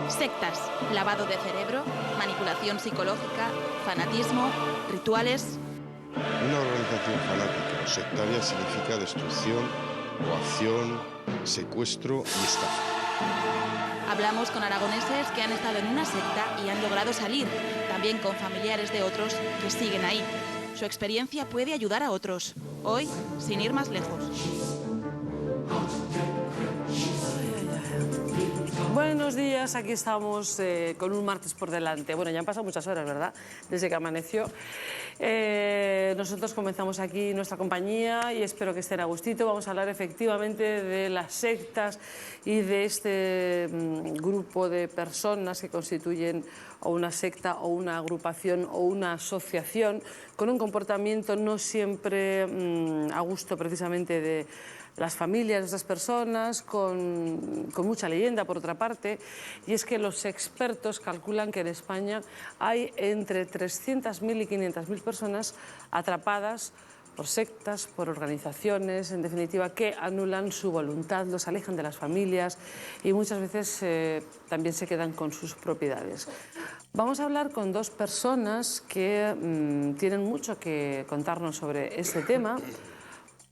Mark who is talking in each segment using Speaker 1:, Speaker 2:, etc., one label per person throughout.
Speaker 1: Sectas, lavado de cerebro, manipulación psicológica, fanatismo, rituales.
Speaker 2: Una organización fanática o sectaria significa destrucción, coacción, secuestro y estafa.
Speaker 1: Hablamos con aragoneses que han estado en una secta y han logrado salir, también con familiares de otros que siguen ahí. Su experiencia puede ayudar a otros. Hoy, sin ir más lejos.
Speaker 3: Buenos días, aquí estamos con un martes por delante. Bueno, ya han pasado muchas horas, ¿verdad? Desde que amaneció. Nosotros comenzamos aquí nuestra compañía y espero que estén a gustito. Vamos a hablar efectivamente de las sectas y de este grupo de personas que constituyen o una secta o una agrupación o una asociación con un comportamiento no siempre a gusto precisamente de las familias de estas personas, con mucha leyenda por otra parte, y es que los expertos calculan que en España hay entre 300.000 y 500.000 personas atrapadas por sectas, por organizaciones, en definitiva, que anulan su voluntad, los alejan de las familias y muchas veces también se quedan con sus propiedades. Vamos a hablar con dos personas que tienen mucho que contarnos sobre este tema.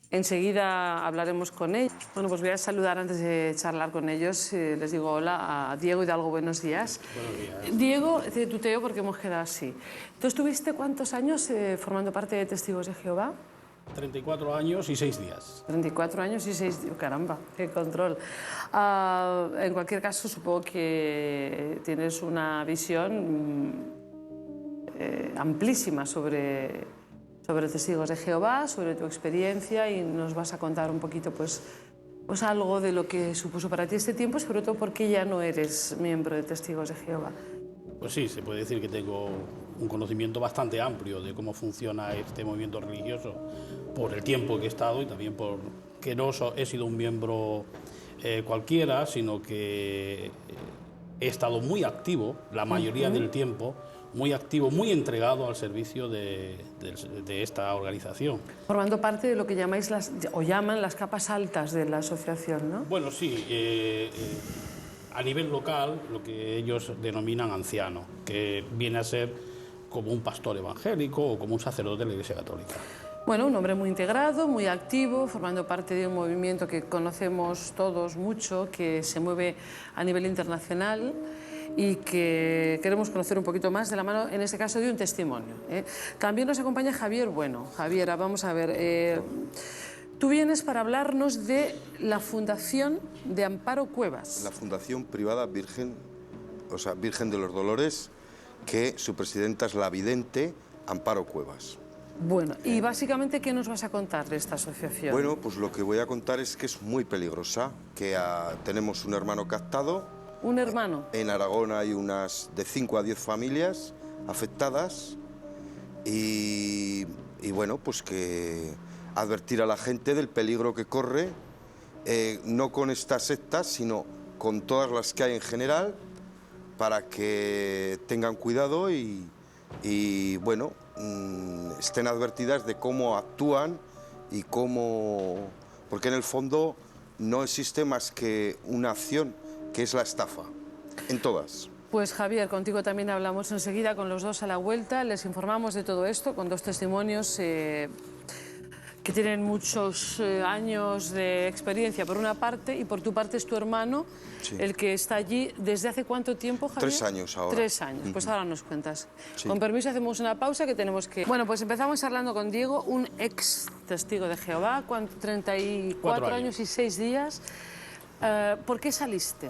Speaker 3: Enseguida hablaremos con ellos. Bueno, pues voy a saludar antes de charlar con ellos. Les digo hola a Diego Hidalgo, buenos días.
Speaker 4: Buenos días.
Speaker 3: Diego, te tuteo porque hemos quedado así. ¿Tú estuviste cuántos años formando parte de Testigos de Jehová?
Speaker 4: 34 años y 6 días.
Speaker 3: 34 años y 6 días. Caramba, qué control. En cualquier caso, supongo que tienes una visión amplísima sobre Testigos de Jehová, sobre tu experiencia, y nos vas a contar un poquito pues algo de lo que supuso para ti este tiempo, sobre todo porque ya no eres miembro de Testigos de Jehová.
Speaker 4: Pues sí, se puede decir que tengo un conocimiento bastante amplio de cómo funciona este movimiento religioso por el tiempo que he estado y también porque no he sido un miembro cualquiera, sino que he estado muy activo la mayoría del tiempo, muy activo, muy entregado al servicio de esta organización.
Speaker 3: Formando parte de lo que llamáis llaman las capas altas de la asociación, ¿no?
Speaker 4: Bueno, sí, a nivel local lo que ellos denominan anciano, que viene a ser como un pastor evangélico o como un sacerdote de la Iglesia Católica.
Speaker 3: Bueno, un hombre muy integrado, muy activo, formando parte de un movimiento que conocemos todos mucho, que se mueve a nivel internacional y que queremos conocer un poquito más de la mano, en este caso, de un testimonio. También nos acompaña Javier Bueno. Javier, vamos a ver, tú vienes para hablarnos de la Fundación de Amparo Cuevas.
Speaker 2: La Fundación Privada Virgen, Virgen de los Dolores, que su presidenta es la vidente Amparo Cuevas.
Speaker 3: Bueno, y básicamente, ¿qué nos vas a contar de esta asociación?
Speaker 2: Bueno, pues lo que voy a contar es que es muy peligrosa, que tenemos un hermano captado.
Speaker 3: ¿Un hermano?
Speaker 2: En Aragón hay unas de 5 a 10 familias afectadas y bueno, pues que advertir a la gente del peligro que corre, no con estas sectas, sino con todas las que hay en general, para que tengan cuidado y bueno, estén advertidas de cómo actúan y cómo... Porque en el fondo no existe más que una acción, que es la estafa, en todas.
Speaker 3: Pues Javier, contigo también hablamos enseguida con los dos a la vuelta. Les informamos de todo esto con dos testimonios que tienen muchos años de experiencia por una parte, y por tu parte es tu hermano, sí, el que está allí. ¿Desde hace cuánto tiempo, Javier?
Speaker 2: 3 años ahora.
Speaker 3: 3 años, pues ahora nos cuentas.
Speaker 2: Sí.
Speaker 3: Con permiso, hacemos una pausa que tenemos que... Bueno, pues empezamos hablando con Diego, un ex testigo de Jehová, 34 años y 6 días. ¿Por qué saliste?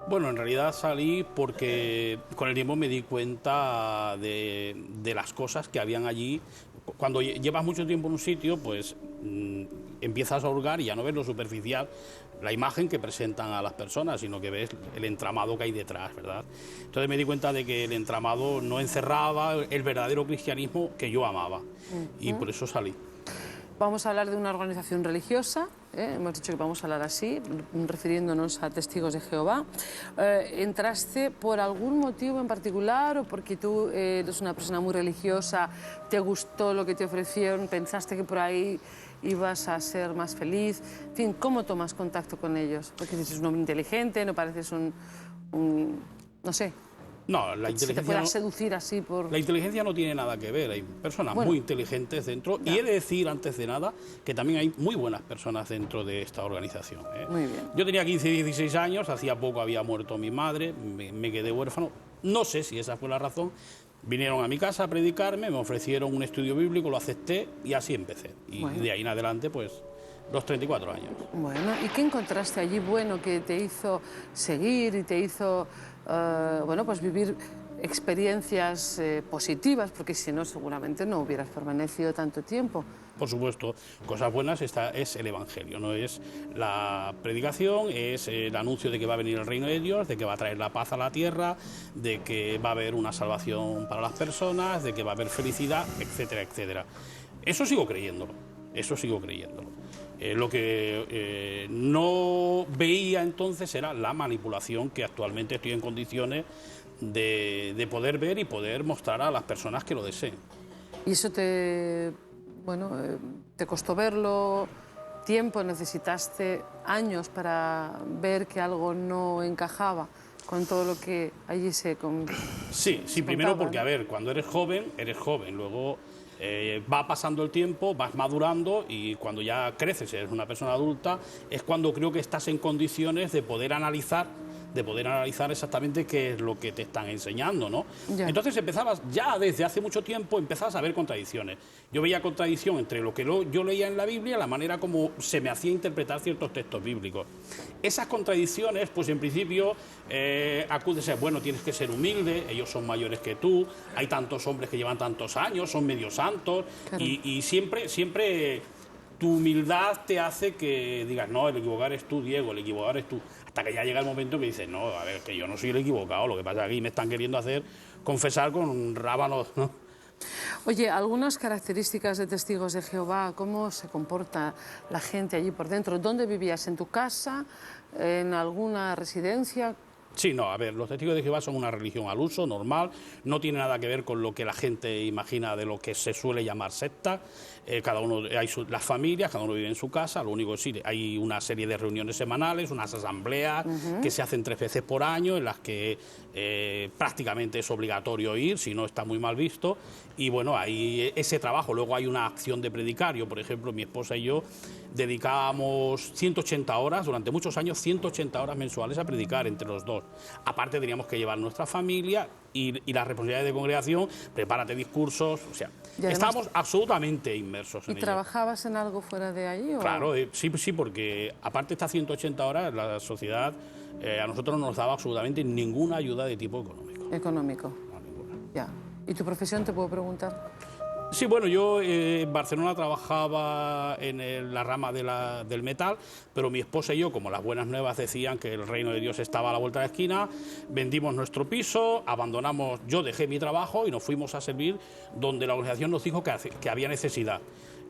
Speaker 4: Bueno, en realidad salí porque con el tiempo me di cuenta de las cosas que habían allí. Cuando llevas mucho tiempo en un sitio, pues empiezas a hurgar y ya no ves lo superficial, la imagen que presentan a las personas, sino que ves el entramado que hay detrás, ¿verdad? Entonces me di cuenta de que el entramado no encerraba el verdadero cristianismo que yo amaba, y por eso salí.
Speaker 3: Vamos a hablar de una organización religiosa, hemos dicho que vamos a hablar así, refiriéndonos a Testigos de Jehová. ¿Entraste por algún motivo en particular o porque tú eres una persona muy religiosa, te gustó lo que te ofrecieron, pensaste que por ahí ibas a ser más feliz. En fin, ¿cómo tomas contacto con ellos? Porque dices, un hombre inteligente, no pareces no sé,
Speaker 4: No, la
Speaker 3: si te
Speaker 4: inteligencia
Speaker 3: puedas
Speaker 4: no,
Speaker 3: seducir así por...
Speaker 4: la inteligencia no tiene nada que ver. Hay personas
Speaker 3: Bueno,
Speaker 4: muy inteligentes dentro.
Speaker 3: ya.
Speaker 4: Y he de decir, antes de nada, que también hay muy buenas personas dentro de esta organización, ¿eh?
Speaker 3: Muy bien.
Speaker 4: Yo tenía 15, 16 años, hacía poco había muerto mi madre, me quedé huérfano. No sé si esa fue la razón. Vinieron a mi casa a predicarme, me ofrecieron un estudio bíblico, lo acepté y así empecé. Y
Speaker 3: Bueno.
Speaker 4: de ahí en adelante, pues, los 34 años.
Speaker 3: Bueno, ¿y qué encontraste allí bueno que te hizo seguir y te hizo, bueno, pues vivir experiencias positivas? Porque si no, seguramente no hubieras permanecido tanto tiempo.
Speaker 4: Por supuesto, cosas buenas es el Evangelio, no es la predicación, es el anuncio de que va a venir el reino de Dios, de que va a traer la paz a la tierra, de que va a haber una salvación para las personas, de que va a haber felicidad, etcétera, etcétera. Eso sigo creyéndolo, eso sigo creyéndolo. Lo que no veía entonces era la manipulación que actualmente estoy en condiciones de poder ver y poder mostrar a las personas que lo deseen.
Speaker 3: Y eso te, bueno, te costó verlo, tiempo, necesitaste años para ver que algo no encajaba con todo lo que allí se
Speaker 4: Sí,
Speaker 3: se
Speaker 4: primero
Speaker 3: contaba,
Speaker 4: porque,
Speaker 3: ¿no?
Speaker 4: a ver, cuando eres joven, luego va pasando el tiempo, vas madurando y cuando ya creces, eres una persona adulta, es cuando creo que estás en condiciones de poder analizar exactamente qué es lo que te están enseñando, ¿no?
Speaker 3: Ya.
Speaker 4: Entonces empezabas, ya desde hace mucho tiempo, empezabas a ver contradicciones. Yo veía contradicción entre lo que yo leía en la Biblia y la manera como se me hacía interpretar ciertos textos bíblicos. Esas contradicciones, pues en principio, acudes a, bueno, tienes que ser humilde, ellos son mayores que tú, hay tantos hombres que llevan tantos años, son medio santos,
Speaker 3: Claro.
Speaker 4: y siempre tu humildad te hace que digas, no, el equivocar es tú, Diego, el equivocar es tú. Hasta que ya llega el momento que dices, no, a ver, que yo no soy el equivocado, lo que pasa es que aquí me están queriendo hacer confesar con rábanos, ¿no?
Speaker 3: Oye, algunas características de testigos de Jehová, ¿cómo se comporta la gente allí por dentro? ¿Dónde vivías? ¿En tu casa? ¿En alguna residencia?
Speaker 4: Sí, no, a ver, los testigos de Jehová son una religión al uso, normal, no tiene nada que ver con lo que la gente imagina de lo que se suele llamar secta. Cada uno, las familias, cada uno vive en su casa, lo único que sí, hay una serie de reuniones semanales, unas asambleas que se hacen 3 veces por año, en las que prácticamente es obligatorio ir, si no está muy mal visto, y bueno, hay ese trabajo. Luego hay una acción de predicar. Yo, por ejemplo, mi esposa y yo dedicábamos 180 horas, durante muchos años, 180 horas mensuales a predicar entre los dos. Aparte teníamos que llevar nuestra familia y las responsabilidades de congregación, prepárate discursos, o sea,
Speaker 3: Y además,
Speaker 4: estábamos absolutamente inmersos
Speaker 3: ¿y
Speaker 4: en ello.
Speaker 3: trabajabas en algo fuera de allí? ¿O?
Speaker 4: Claro, sí, porque aparte de estas 180 horas, la sociedad a nosotros no nos daba absolutamente ninguna ayuda de tipo económico.
Speaker 3: Económico,
Speaker 4: No, ninguna.
Speaker 3: ya. ¿Y tu profesión, te puedo preguntar?
Speaker 4: Sí, bueno, yo en Barcelona trabajaba en la rama del metal, pero mi esposa y yo, como las buenas nuevas decían que el reino de Dios estaba a la vuelta de la esquina, vendimos nuestro piso, abandonamos, yo dejé mi trabajo y nos fuimos a servir donde la organización nos dijo que había necesidad.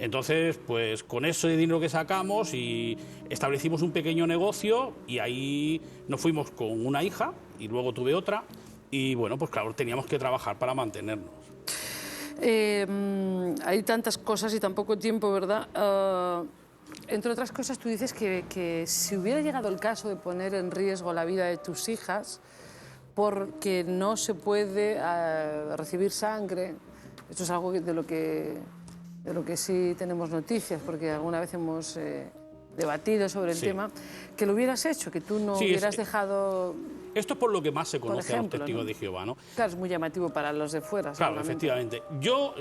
Speaker 4: Entonces, pues con ese dinero que sacamos y establecimos un pequeño negocio y ahí nos fuimos con una hija y luego tuve otra y bueno, pues claro, teníamos que trabajar para mantenernos.
Speaker 3: Hay tantas cosas y tan poco tiempo, ¿verdad? Entre otras cosas, tú dices que si hubiera llegado el caso de poner en riesgo la vida de tus hijas porque no se puede recibir sangre, esto es algo de lo que sí tenemos noticias, porque alguna vez hemos debatido sobre el
Speaker 4: Sí.
Speaker 3: tema, que lo hubieras hecho, que tú no
Speaker 4: Sí,
Speaker 3: hubieras dejado...
Speaker 4: Esto es por lo que más se conoce
Speaker 3: ejemplo,
Speaker 4: a los testigos
Speaker 3: ¿no?
Speaker 4: de Jehová, ¿no?
Speaker 3: Claro, es muy llamativo para los de fuera.
Speaker 4: Claro,
Speaker 3: seguramente.
Speaker 4: efectivamente. Yo,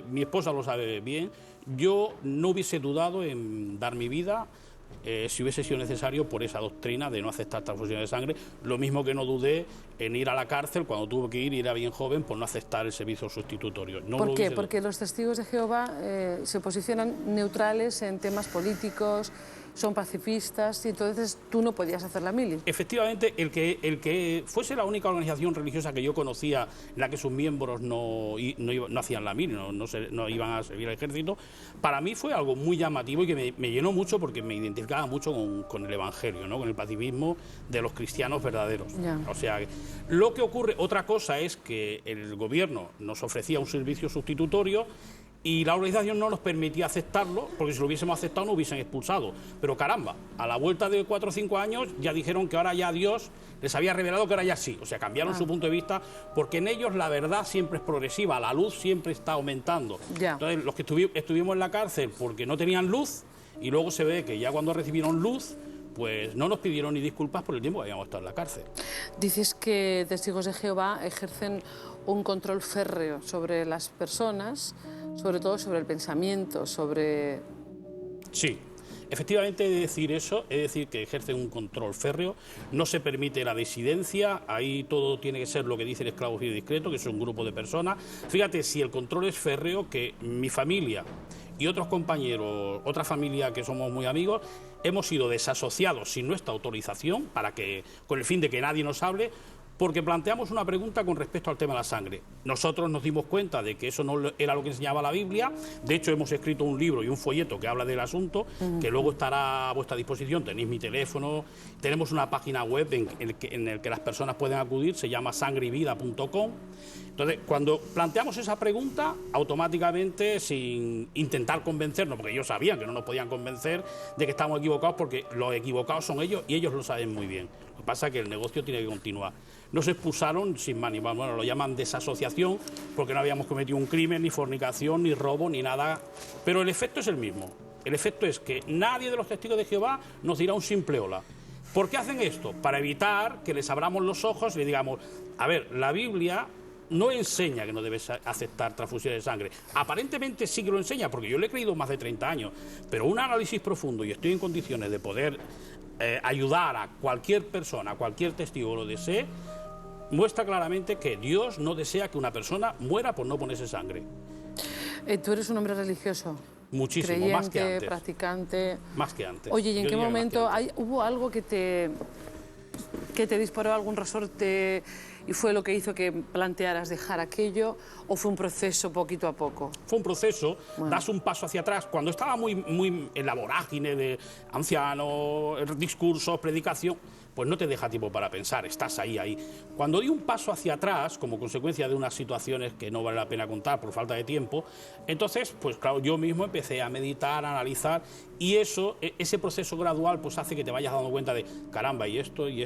Speaker 4: mi esposa lo sabe bien, yo no hubiese dudado en dar mi vida si hubiese sido necesario por esa doctrina de no aceptar transfusiones de sangre, lo mismo que no dudé en ir a la cárcel cuando tuve que ir y era bien joven por no aceptar el servicio sustitutorio. No
Speaker 3: ¿Por
Speaker 4: lo
Speaker 3: qué?
Speaker 4: hubiese-
Speaker 3: Porque los testigos de Jehová se posicionan neutrales en temas políticos, son pacifistas y entonces tú no podías hacer la mili.
Speaker 4: Efectivamente, el que fuese la única organización religiosa que yo conocía en la que sus miembros no hacían la mili, no iban a servir al ejército, para mí fue algo muy llamativo y que me llenó mucho porque me identificaba mucho con el Evangelio, ¿no? Con el pacifismo de los cristianos verdaderos.
Speaker 3: Ya.
Speaker 4: O sea, lo que ocurre, otra cosa es que el gobierno nos ofrecía un servicio sustitutorio y la organización no nos permitía aceptarlo, porque si lo hubiésemos aceptado no hubiesen expulsado. Pero caramba, a la vuelta de 4 o 5 años ya dijeron que ahora ya Dios les había revelado que ahora ya sí, o sea, cambiaron su punto de vista, porque en ellos la verdad siempre es progresiva, la luz siempre está aumentando.
Speaker 3: Ya.
Speaker 4: Entonces, los que estuvimos en la cárcel porque no tenían luz, y luego se ve que ya cuando recibieron luz, pues no nos pidieron ni disculpas por el tiempo que habíamos estado en la cárcel.
Speaker 3: Dices que Testigos de Jehová ejercen un control férreo sobre las personas, sobre todo sobre el pensamiento, sobre...
Speaker 4: Sí, efectivamente he de decir eso, es decir, que ejercen un control férreo, no se permite la disidencia, ahí todo tiene que ser lo que dice el esclavo fiel y discreto, que es un grupo de personas. Fíjate, si el control es férreo, que mi familia y otros compañeros, otra familia que somos muy amigos, hemos sido desasociados sin nuestra autorización, con el fin de que nadie nos hable, porque planteamos una pregunta con respecto al tema de la sangre. Nosotros nos dimos cuenta de que eso no era lo que enseñaba la Biblia. De hecho, hemos escrito un libro y un folleto que habla del asunto, que luego estará a vuestra disposición. Tenéis mi teléfono, tenemos una página web en el que las personas pueden acudir, se llama sangreyvida.com. Entonces, cuando planteamos esa pregunta, automáticamente, sin intentar convencernos, porque ellos sabían que no nos podían convencer de que estábamos equivocados, porque los equivocados son ellos y ellos lo saben muy bien. Lo que pasa es que el negocio tiene que continuar. Nos expulsaron sin más ni más, bueno, lo llaman desasociación, porque no habíamos cometido un crimen, ni fornicación, ni robo, ni nada. Pero el efecto es el mismo. El efecto es que nadie de los testigos de Jehová nos dirá un simple hola. ¿Por qué hacen esto? Para evitar que les abramos los ojos y les digamos, a ver, la Biblia no enseña que no debes aceptar transfusiones de sangre. Aparentemente sí que lo enseña, porque yo le he creído más de 30 años, pero un análisis profundo, y estoy en condiciones de poder ayudar a cualquier persona, a cualquier testigo lo desee, muestra claramente que Dios no desea que una persona muera por no ponerse sangre.
Speaker 3: Tú eres un hombre religioso.
Speaker 4: Muchísimo,
Speaker 3: creyente,
Speaker 4: más que antes.
Speaker 3: Practicante.
Speaker 4: Más que antes.
Speaker 3: Oye, ¿y en
Speaker 4: Yo
Speaker 3: qué
Speaker 4: diría que más que
Speaker 3: momento
Speaker 4: antes.
Speaker 3: hubo algo que te disparó algún resorte y fue lo que hizo que plantearas dejar aquello, o fue un proceso poquito a poco?
Speaker 4: Fue un proceso, das un paso hacia atrás. Cuando estaba muy en la vorágine de ancianos, discursos, predicación, pues no te deja tiempo para pensar, estás ahí. Cuando di un paso hacia atrás, como consecuencia de unas situaciones que no vale la pena contar por falta de tiempo, entonces, pues claro, yo mismo empecé a meditar, a analizar, y ese proceso gradual pues hace que te vayas dando cuenta de, caramba, y esto, y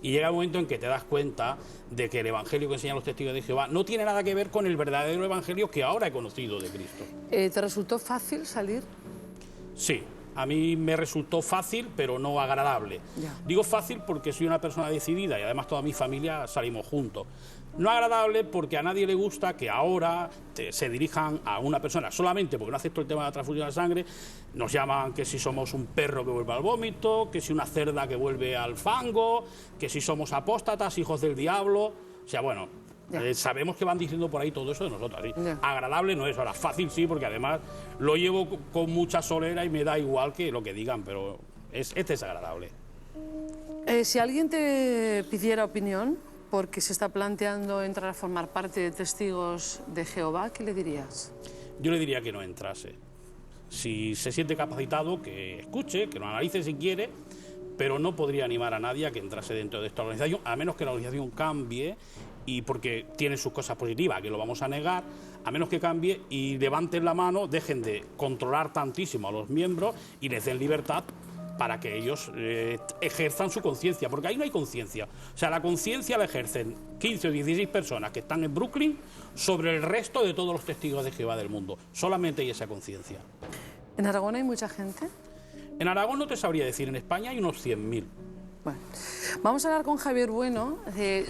Speaker 4: llega el momento en que te das cuenta de que el evangelio que enseñan los testigos de Jehová no tiene nada que ver con el verdadero evangelio que ahora he conocido de Cristo.
Speaker 3: ¿Te resultó fácil salir?
Speaker 4: Sí. A mí me resultó fácil, pero no agradable.
Speaker 3: Ya.
Speaker 4: Digo fácil porque soy una persona decidida y además toda mi familia salimos juntos. No agradable porque a nadie le gusta que ahora se dirijan a una persona solamente porque no acepto el tema de la transfusión de sangre. Nos llaman que si somos un perro que vuelve al vómito, que si una cerda que vuelve al fango, que si somos apóstatas, hijos del diablo. O sea, bueno, sabemos que van diciendo por ahí todo eso de nosotros. ¿Sí? Agradable no es, ahora fácil sí, porque además lo llevo con mucha solera y me da igual que lo que digan, pero es desagradable.
Speaker 3: Si alguien te pidiera opinión porque se está planteando entrar a formar parte de Testigos de Jehová, ¿qué le dirías?
Speaker 4: Yo le diría que no entrase. Si se siente capacitado, que escuche, que lo analice si quiere, pero no podría animar a nadie a que entrase dentro de esta organización, a menos que la organización cambie, y porque tiene sus cosas positivas, que lo vamos a negar, a menos que cambie y levanten la mano, dejen de controlar tantísimo a los miembros y les den libertad para que ellos ejerzan su conciencia, porque ahí no hay conciencia. O sea, la conciencia la ejercen 15 o 16 personas que están en Brooklyn sobre el resto de todos los testigos de Jehová del mundo. Solamente hay esa conciencia.
Speaker 3: ¿En Aragón hay mucha gente?
Speaker 4: En Aragón no te sabría decir, en España hay unos 100.000.
Speaker 3: Bueno, vamos a hablar con Javier Bueno,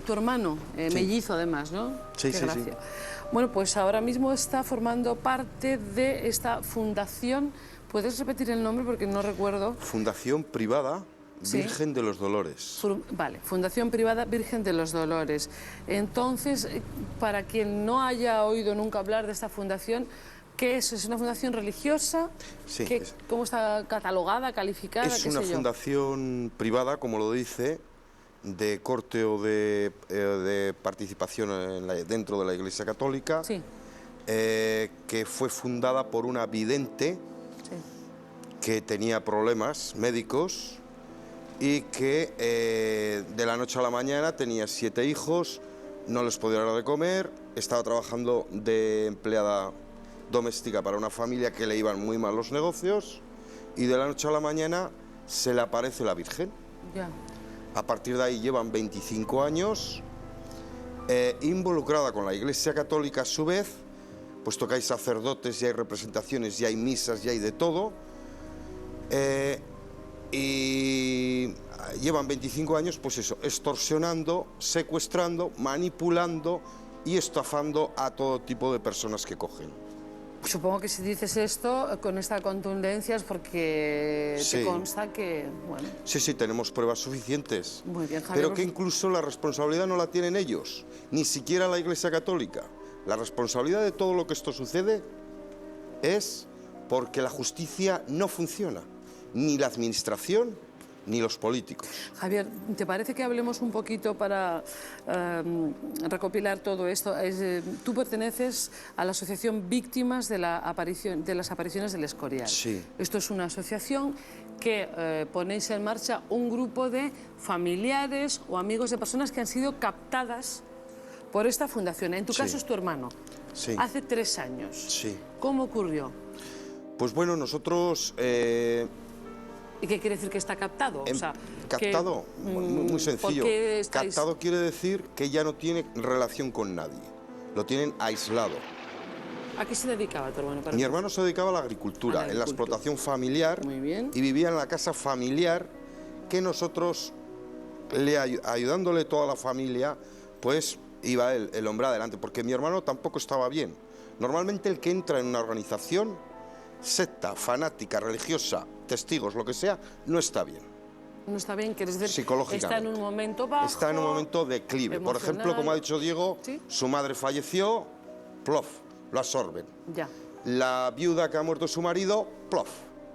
Speaker 3: tu hermano, mellizo además, ¿no?
Speaker 2: Sí,
Speaker 3: Qué
Speaker 2: sí,
Speaker 3: gracia.
Speaker 2: sí.
Speaker 3: Bueno, pues ahora mismo está formando parte de esta fundación. ¿Puedes repetir el nombre porque no recuerdo?
Speaker 2: Fundación Privada
Speaker 3: Sí.
Speaker 2: Virgen de los Dolores.
Speaker 3: Vale, Fundación Privada Virgen de los Dolores. Entonces, para quien no haya oído nunca hablar de esta fundación, ¿qué es? ¿Es una fundación religiosa?
Speaker 2: Sí.
Speaker 3: ¿Cómo está catalogada, calificada?
Speaker 2: Es
Speaker 3: qué
Speaker 2: una
Speaker 3: sé yo?
Speaker 2: fundación privada, como lo dice, de corte o de participación dentro de la Iglesia Católica,
Speaker 3: Sí,
Speaker 2: que fue fundada por una vidente
Speaker 3: sí.
Speaker 2: que tenía problemas médicos y que de la noche a la mañana tenía 7 hijos, no les podía dar de comer, estaba trabajando de empleada doméstica para una familia que le iban muy mal los negocios, y de la noche a la mañana se le aparece la Virgen.
Speaker 3: Ya.
Speaker 2: A partir de ahí llevan 25 años involucrada con la Iglesia Católica a su vez, puesto que hay sacerdotes y hay representaciones y hay misas y hay de todo. Y llevan 25 años, pues eso, extorsionando, secuestrando, manipulando y estafando a todo tipo de personas que cogen.
Speaker 3: Supongo que si dices esto con esta contundencia es porque
Speaker 2: Sí.
Speaker 3: te consta que, bueno,
Speaker 2: Sí, tenemos pruebas suficientes.
Speaker 3: muy bien, Javier.
Speaker 2: Pero que incluso la responsabilidad no la tienen ellos, ni siquiera la Iglesia Católica. La responsabilidad de todo lo que esto sucede es porque la justicia no funciona, ni la administración, ni los políticos.
Speaker 3: Javier, ¿te parece que hablemos un poquito para recopilar todo esto? Tú perteneces a la Asociación Víctimas de las Apariciones del Escorial.
Speaker 2: Sí.
Speaker 3: Esto es una asociación que ponéis en marcha un grupo de familiares o amigos de personas que han sido captadas por esta fundación. En tu
Speaker 2: Sí.
Speaker 3: caso es tu hermano.
Speaker 2: Sí.
Speaker 3: Hace 3 años.
Speaker 2: Sí.
Speaker 3: ¿Cómo ocurrió?
Speaker 2: Pues bueno, nosotros...
Speaker 3: ¿Y qué quiere decir que está captado? O sea,
Speaker 2: captado, muy sencillo.
Speaker 3: ¿por qué estáis...?
Speaker 2: Captado quiere decir que ya no tiene relación con nadie. Lo tienen aislado.
Speaker 3: ¿A qué se dedicaba tu hermano?
Speaker 2: Mi hermano se dedicaba a la agricultura,
Speaker 3: A la
Speaker 2: en la
Speaker 3: agricultura.
Speaker 2: explotación familiar.
Speaker 3: Muy bien.
Speaker 2: Y vivía en la casa familiar que nosotros, ayudándole toda la familia, pues iba el hombre adelante, porque mi hermano tampoco estaba bien. Normalmente el que entra en una organización, secta, fanática, religiosa, testigos, lo que sea, no está bien.
Speaker 3: No está bien, quieres decir,
Speaker 2: Psicológicamente.
Speaker 3: está en un momento bajo.
Speaker 2: Está en un momento de declive. Por ejemplo,
Speaker 3: emocional.
Speaker 2: como ha dicho Diego,
Speaker 3: ¿Sí?
Speaker 2: su madre falleció, plof, lo absorben.
Speaker 3: Ya.
Speaker 2: La viuda que ha muerto su marido, plof.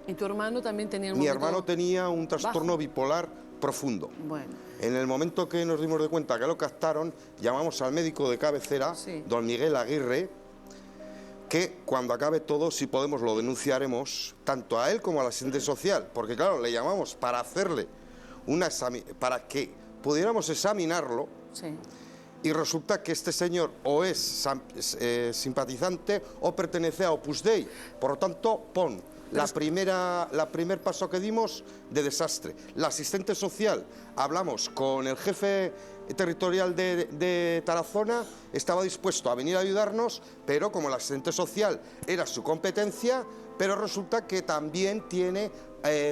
Speaker 3: ¿Y tu hermano también tenía un
Speaker 2: Mi
Speaker 3: momento
Speaker 2: hermano tenía un trastorno
Speaker 3: bajo?
Speaker 2: bipolar profundo.
Speaker 3: Bueno,
Speaker 2: En el momento que nos dimos de cuenta que lo captaron, llamamos al médico de cabecera,
Speaker 3: Sí.
Speaker 2: don Miguel Aguirre, que cuando acabe todo, si podemos, lo denunciaremos, tanto a él como al asistente social, porque claro, le llamamos para hacerle para que pudiéramos examinarlo,
Speaker 3: sí.
Speaker 2: y resulta que este señor o es simpatizante o pertenece a Opus Dei. Por lo tanto, primer paso que dimos de desastre. La asistente social, hablamos con el jefe territorial de Tarazona, estaba dispuesto a venir a ayudarnos, pero como el asistente social era su competencia, pero resulta que también tiene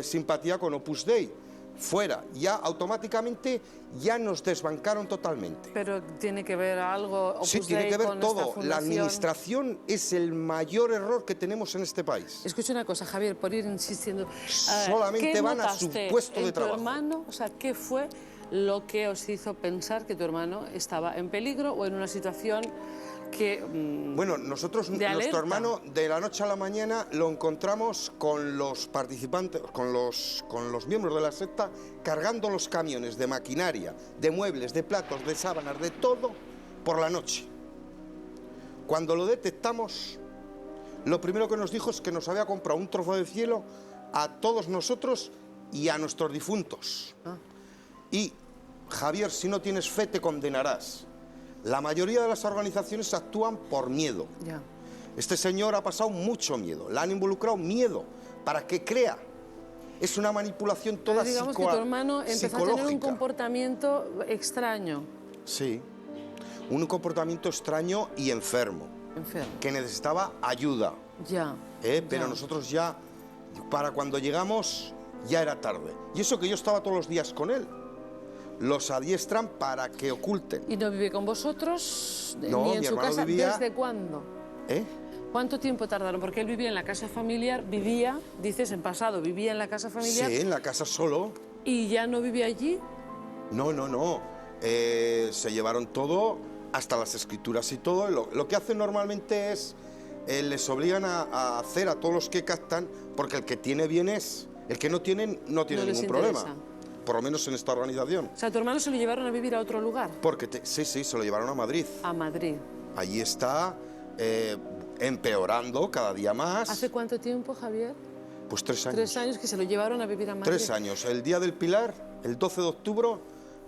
Speaker 2: simpatía con Opus Dei. Fuera, ya automáticamente ya nos desbancaron totalmente.
Speaker 3: Pero tiene que ver algo Opus
Speaker 2: Sí, tiene
Speaker 3: Dei
Speaker 2: que ver
Speaker 3: con esta
Speaker 2: todo. La
Speaker 3: fundación?
Speaker 2: administración es el mayor error que tenemos en este país.
Speaker 3: Escucha una cosa, Javier, por ir insistiendo.
Speaker 2: Solamente
Speaker 3: ¿qué
Speaker 2: van a su
Speaker 3: notaste
Speaker 2: puesto de
Speaker 3: en tu
Speaker 2: trabajo.
Speaker 3: hermano? O sea, ¿qué fue lo que os hizo pensar que tu hermano estaba en peligro o en una situación que...
Speaker 2: Bueno, nosotros,
Speaker 3: de alerta?
Speaker 2: nuestro hermano, de la noche a la mañana lo encontramos con los participantes, con los miembros de la secta, cargando los camiones de maquinaria, de muebles, de platos, de sábanas, de todo, por la noche. Cuando lo detectamos, lo primero que nos dijo es que nos había comprado un trozo de cielo a todos nosotros y a nuestros difuntos. Y, Javier, si no tienes fe te condenarás. La mayoría de las organizaciones actúan por miedo.
Speaker 3: Ya.
Speaker 2: Este señor ha pasado mucho miedo, le han involucrado miedo para que crea. Es una manipulación toda
Speaker 3: Pero digamos que tu hermano empezó a tener un
Speaker 2: psicológica.
Speaker 3: comportamiento extraño,
Speaker 2: Sí, un comportamiento extraño y enfermo,
Speaker 3: enfermo.
Speaker 2: que necesitaba ayuda.
Speaker 3: Ya.
Speaker 2: Pero
Speaker 3: ya.
Speaker 2: nosotros ya, para cuando llegamos, ya era tarde. Y eso que yo estaba todos los días con él. Los adiestran para que oculten.
Speaker 3: ¿Y no vive con vosotros?
Speaker 2: No,
Speaker 3: ¿Ni en
Speaker 2: mi
Speaker 3: su
Speaker 2: hermano
Speaker 3: casa?
Speaker 2: vivía-
Speaker 3: ¿Desde cuándo?
Speaker 2: ¿Eh?
Speaker 3: ¿Cuánto tiempo tardaron? Porque él vivía en la casa familiar, dices en pasado, vivía en la casa familiar
Speaker 2: Sí, en la casa solo.
Speaker 3: y ya no vivía allí.
Speaker 2: No. Se llevaron todo, hasta las escrituras y todo. Lo que hacen normalmente es, les obligan a hacer a todos los que captan, porque el que tiene bienes, el que no tiene, no tiene
Speaker 3: No les
Speaker 2: ningún problema.
Speaker 3: interesa.
Speaker 2: Por lo menos en esta organización.
Speaker 3: O sea, tu hermano se lo llevaron a vivir a otro lugar,
Speaker 2: Porque, sí, se lo llevaron a Madrid.
Speaker 3: a Madrid.
Speaker 2: Allí está empeorando cada día más.
Speaker 3: ¿Hace cuánto tiempo, Javier?
Speaker 2: Pues 3 años.
Speaker 3: 3 años que se lo llevaron a vivir a Madrid.
Speaker 2: 3 años. El día del Pilar, el 12 de octubre,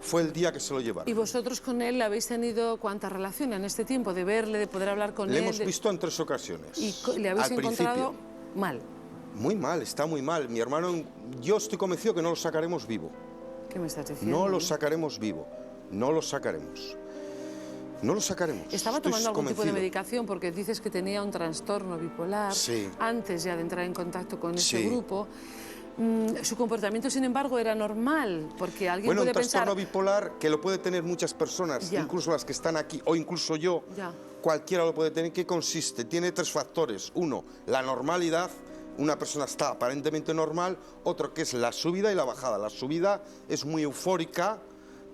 Speaker 2: fue el día que se lo llevaron.
Speaker 3: ¿Y vosotros con él habéis tenido cuánta relación en este tiempo? De verle, de poder hablar con
Speaker 2: Le
Speaker 3: él.
Speaker 2: hemos visto en 3 ocasiones.
Speaker 3: ¿Y le habéis
Speaker 2: Al
Speaker 3: encontrado
Speaker 2: principio.
Speaker 3: mal?
Speaker 2: Muy mal, está muy mal. Mi hermano, yo estoy convencido que no lo sacaremos vivo.
Speaker 3: ¿Qué me estás diciendo?
Speaker 2: No lo sacaremos vivo. No lo sacaremos. No lo sacaremos.
Speaker 3: ¿Estaba
Speaker 2: Estoy
Speaker 3: tomando algún tipo de
Speaker 2: convencido.
Speaker 3: medicación? Porque dices que tenía un trastorno bipolar
Speaker 2: Sí.
Speaker 3: antes ya de entrar en contacto con este
Speaker 2: Sí.
Speaker 3: grupo. Su comportamiento, sin embargo, era normal, porque alguien
Speaker 2: Bueno, un
Speaker 3: puede pensar...
Speaker 2: trastorno bipolar que lo puede tener muchas personas,
Speaker 3: Ya.
Speaker 2: incluso las que están aquí, o incluso yo,
Speaker 3: Ya.
Speaker 2: cualquiera lo puede tener. ¿Qué consiste? Tiene 3 factores. Uno, la normalidad. Una persona está aparentemente normal. Otro, que es la subida y la bajada. La subida es muy eufórica,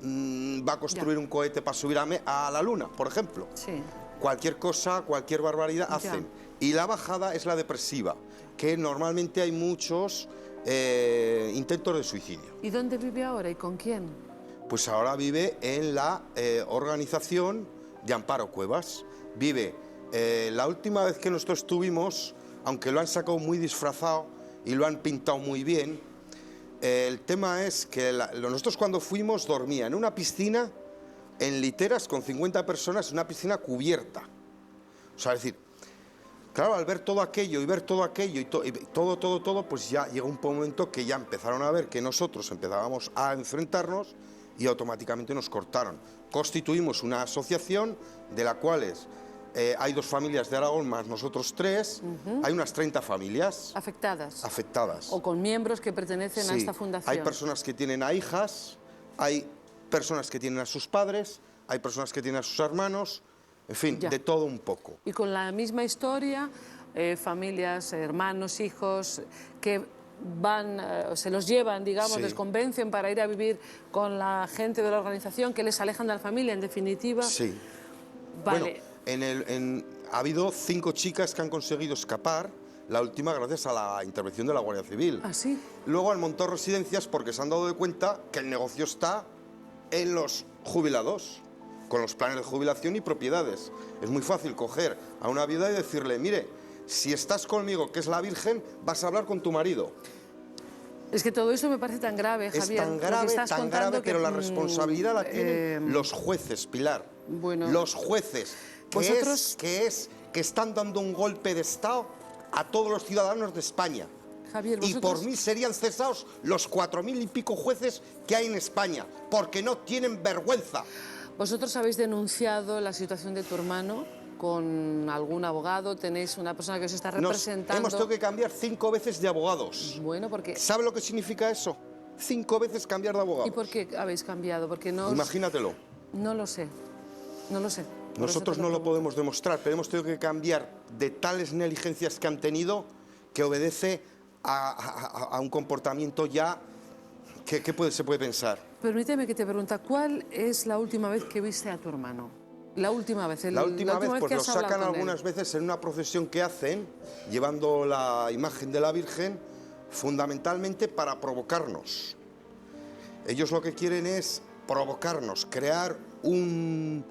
Speaker 2: va a construir un cohete para subir a la luna, por ejemplo.
Speaker 3: Sí.
Speaker 2: Cualquier cosa, cualquier barbaridad
Speaker 3: Ya.
Speaker 2: hacen. Y la bajada es la depresiva, que normalmente hay muchos intentos de suicidio.
Speaker 3: ¿Y dónde vive ahora y con quién?
Speaker 2: Pues ahora vive en la organización de Amparo Cuevas. Vive, la última vez que nosotros estuvimos, aunque lo han sacado muy disfrazado y lo han pintado muy bien, el tema es que nosotros cuando fuimos dormía en una piscina, en literas con 50 personas, una piscina cubierta. O sea, es decir, claro, al ver todo aquello y ver todo aquello y todo, pues ya llegó un momento que ya empezaron a ver que nosotros empezábamos a enfrentarnos y automáticamente nos cortaron. Constituimos una asociación de la cual hay 2 familias de Aragón más nosotros 3, hay unas 30 familias
Speaker 3: Afectadas.
Speaker 2: afectadas.
Speaker 3: O con miembros que pertenecen a
Speaker 2: Sí,
Speaker 3: esta fundación.
Speaker 2: hay personas que tienen a hijas, hay personas que tienen a sus padres, hay personas que tienen a sus hermanos, en fin,
Speaker 3: Ya.
Speaker 2: de todo un poco.
Speaker 3: Y con la misma historia, familias, hermanos, hijos, que van, se los llevan, digamos,
Speaker 2: Sí.
Speaker 3: les convencen para ir a vivir con la gente de la organización, que les alejan de la familia, en definitiva.
Speaker 2: Sí.
Speaker 3: Vale.
Speaker 2: Bueno, ha habido 5 chicas que han conseguido escapar, la última gracias a la intervención de la Guardia Civil.
Speaker 3: ¿Ah, sí?
Speaker 2: Luego han montado residencias porque se han dado de cuenta que el negocio está en los jubilados, con los planes de jubilación y propiedades. Es muy fácil coger a una viuda y decirle, mire, si estás conmigo, que es la Virgen, vas a hablar con tu marido.
Speaker 3: Es que todo eso me parece tan grave,
Speaker 2: Es
Speaker 3: Javier.
Speaker 2: tan
Speaker 3: lo que
Speaker 2: grave,
Speaker 3: estás contando que,
Speaker 2: pero la responsabilidad la tienen los jueces, Pilar.
Speaker 3: bueno,
Speaker 2: los jueces,
Speaker 3: vosotros-
Speaker 2: que están dando un golpe de Estado a todos los ciudadanos de España.
Speaker 3: Javier,
Speaker 2: Y
Speaker 3: vosotros...
Speaker 2: por mí serían cesados los 4.000 y pico jueces que hay en España, porque no tienen vergüenza.
Speaker 3: ¿Vosotros habéis denunciado la situación de tu hermano con algún abogado? ¿Tenéis una persona que os está representando?
Speaker 2: Hemos tenido que cambiar 5 veces de abogados.
Speaker 3: Bueno, porque...
Speaker 2: ¿Sabe lo que significa eso? 5 veces cambiar de abogados.
Speaker 3: ¿Y por qué habéis cambiado? Porque no...
Speaker 2: Imagínatelo.
Speaker 3: No lo sé. No lo sé. Por eso
Speaker 2: Nosotros
Speaker 3: te
Speaker 2: no lo
Speaker 3: pregunto.
Speaker 2: podemos demostrar, pero hemos tenido que cambiar de tales negligencias que han tenido que obedece a un comportamiento ya que se puede pensar.
Speaker 3: Permíteme que te pregunte, ¿cuál es la última vez que viste a tu hermano? La última vez.
Speaker 2: La última vez, pues
Speaker 3: que
Speaker 2: lo
Speaker 3: has hablado
Speaker 2: sacan
Speaker 3: con él.
Speaker 2: algunas veces en una procesión que hacen, llevando la imagen de la Virgen, fundamentalmente para provocarnos. Ellos lo que quieren es provocarnos, crear un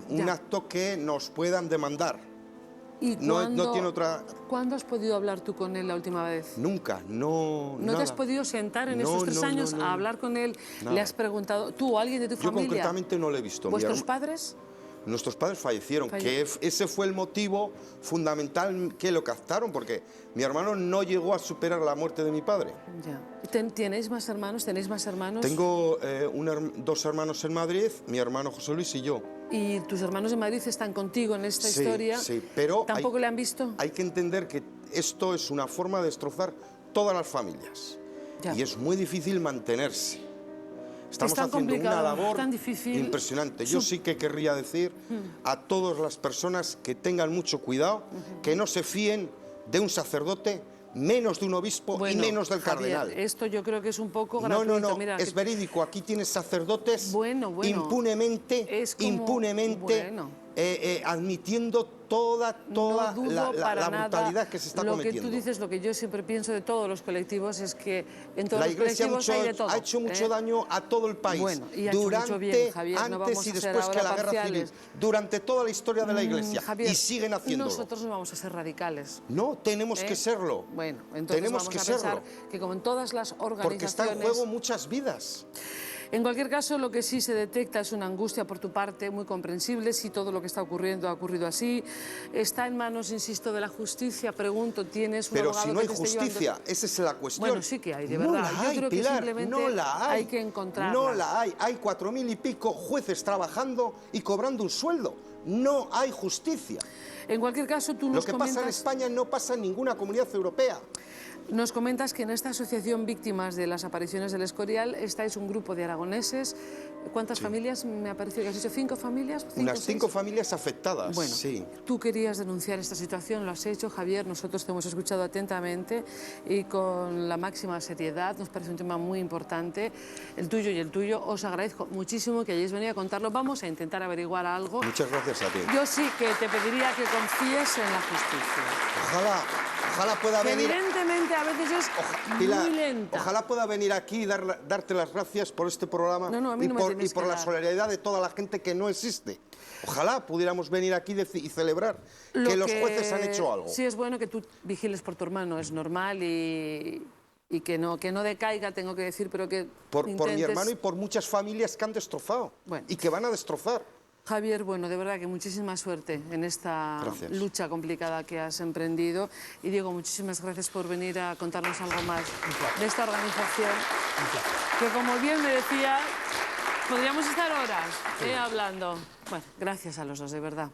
Speaker 3: Ya.
Speaker 2: acto que nos puedan demandar.
Speaker 3: ¿Y
Speaker 2: No tiene otra...
Speaker 3: ¿Cuándo has podido hablar tú con él la última vez?
Speaker 2: Nunca, no.
Speaker 3: ¿No te has
Speaker 2: nada.
Speaker 3: podido sentar en
Speaker 2: No,
Speaker 3: estos 3
Speaker 2: no,
Speaker 3: años
Speaker 2: no, no.
Speaker 3: a hablar con él?
Speaker 2: Nada.
Speaker 3: ¿Le has preguntado, tú o alguien de tu
Speaker 2: Yo
Speaker 3: familia?
Speaker 2: concretamente no lo he visto.
Speaker 3: ¿Vuestros padres?
Speaker 2: Nuestros padres fallecieron, que ese fue el motivo fundamental que lo captaron, porque mi hermano no llegó a superar la muerte de mi padre.
Speaker 3: Ya. ¿Tenéis más hermanos? ¿Tenéis más hermanos?
Speaker 2: Tengo 2 hermanos en Madrid, mi hermano José Luis y yo.
Speaker 3: ¿Y tus hermanos de Madrid están contigo en esta
Speaker 2: Sí,
Speaker 3: historia?
Speaker 2: sí, pero
Speaker 3: ¿Tampoco le han visto?
Speaker 2: Hay que entender que esto es una forma de destrozar todas las familias.
Speaker 3: Ya.
Speaker 2: Y es muy difícil mantenerse. Estamos
Speaker 3: tan
Speaker 2: haciendo una
Speaker 3: complicado,
Speaker 2: labor
Speaker 3: tan difícil.
Speaker 2: impresionante. Yo sí que querría decir a todas las personas que tengan mucho cuidado, que no se fíen de un sacerdote, menos de un obispo
Speaker 3: Bueno,
Speaker 2: y menos del
Speaker 3: Javier,
Speaker 2: cardenal.
Speaker 3: esto yo creo que es un poco
Speaker 2: No,
Speaker 3: gratuito.
Speaker 2: no, no,
Speaker 3: Mira,
Speaker 2: es verídico. Aquí tienes sacerdotes
Speaker 3: Bueno,
Speaker 2: impunemente,
Speaker 3: es como- bueno.
Speaker 2: admitiendo toda
Speaker 3: no dudo
Speaker 2: la
Speaker 3: para nada.
Speaker 2: brutalidad que se está
Speaker 3: lo
Speaker 2: cometiendo.
Speaker 3: que tú dices, lo que yo siempre pienso de todos los colectivos es que en todos
Speaker 2: La
Speaker 3: los
Speaker 2: Iglesia
Speaker 3: colectivos hay de todo.
Speaker 2: ha hecho mucho
Speaker 3: ¿eh?
Speaker 2: daño a todo el país.
Speaker 3: Bueno, y ha hecho
Speaker 2: durante,
Speaker 3: mucho bien, Javier, no
Speaker 2: antes
Speaker 3: vamos
Speaker 2: y
Speaker 3: a ser
Speaker 2: después que
Speaker 3: ahora
Speaker 2: la guerra
Speaker 3: parciales.
Speaker 2: civil. Durante toda la historia de la Iglesia.
Speaker 3: Javier,
Speaker 2: y siguen haciéndolo.
Speaker 3: nosotros no vamos a ser radicales.
Speaker 2: No, tenemos que serlo.
Speaker 3: Bueno, entonces
Speaker 2: tenemos
Speaker 3: vamos
Speaker 2: que
Speaker 3: a pensar
Speaker 2: serlo.
Speaker 3: que como en todas las organizaciones...
Speaker 2: Porque está en juego muchas vidas.
Speaker 3: En cualquier caso, lo que sí se detecta es una angustia por tu parte, muy comprensible, si todo lo que está ocurriendo ha ocurrido así. Está en manos, insisto, de la justicia. Pregunto, ¿tienes un
Speaker 2: Pero
Speaker 3: abogado
Speaker 2: si no
Speaker 3: que
Speaker 2: hay
Speaker 3: te esté llevando?
Speaker 2: justicia, esa es la cuestión.
Speaker 3: Bueno, sí que hay, de
Speaker 2: No
Speaker 3: verdad.
Speaker 2: la
Speaker 3: Yo
Speaker 2: hay,
Speaker 3: creo que
Speaker 2: Pilar,
Speaker 3: simplemente
Speaker 2: no la hay.
Speaker 3: hay que encontrarla.
Speaker 2: No la hay. Hay 4.000 y pico jueces trabajando y cobrando un sueldo. No hay justicia.
Speaker 3: En cualquier caso, tú
Speaker 2: Lo
Speaker 3: nos
Speaker 2: que pasa en
Speaker 3: comentas...
Speaker 2: España no pasa en ninguna comunidad europea.
Speaker 3: Nos comentas que en esta asociación Víctimas de las Apariciones del Escorial estáis un grupo de aragoneses. ¿Cuántas familias? Me ha parecido que has dicho 5 familias.
Speaker 2: Unas 5
Speaker 3: 6?
Speaker 2: familias afectadas,
Speaker 3: Bueno,
Speaker 2: sí.
Speaker 3: tú querías denunciar esta situación, lo has hecho, Javier, nosotros te hemos escuchado atentamente y con la máxima seriedad, nos parece un tema muy importante, el tuyo y el tuyo. Os agradezco muchísimo que hayáis venido a contarlo, vamos a intentar averiguar algo.
Speaker 2: Muchas gracias a ti.
Speaker 3: Yo sí que te pediría que confíes en la justicia.
Speaker 2: Ojalá pueda
Speaker 3: Que
Speaker 2: venir...
Speaker 3: evidentemente a veces es
Speaker 2: Pilar,
Speaker 3: muy lenta.
Speaker 2: ojalá pueda venir aquí y darte las gracias por este programa
Speaker 3: No, a mí
Speaker 2: y
Speaker 3: no me
Speaker 2: por,
Speaker 3: tienes
Speaker 2: y por
Speaker 3: que
Speaker 2: la
Speaker 3: dar.
Speaker 2: solidaridad de toda la gente que no existe. Ojalá pudiéramos venir aquí y celebrar
Speaker 3: Lo
Speaker 2: que los jueces han hecho algo.
Speaker 3: Sí es bueno que tú vigiles por tu hermano, es normal y que no decaiga, tengo que decir, pero que
Speaker 2: Por mi
Speaker 3: intentes...
Speaker 2: hermano y por muchas familias que han destrozado
Speaker 3: Bueno.
Speaker 2: y que van a destrozar.
Speaker 3: Javier, bueno, de verdad que muchísima suerte en esta
Speaker 2: Gracias.
Speaker 3: lucha complicada que has emprendido. Y Diego, muchísimas gracias por venir a contarnos algo más de esta organización, que como bien me decía, podríamos estar horas hablando. Bueno, gracias a los dos, de verdad.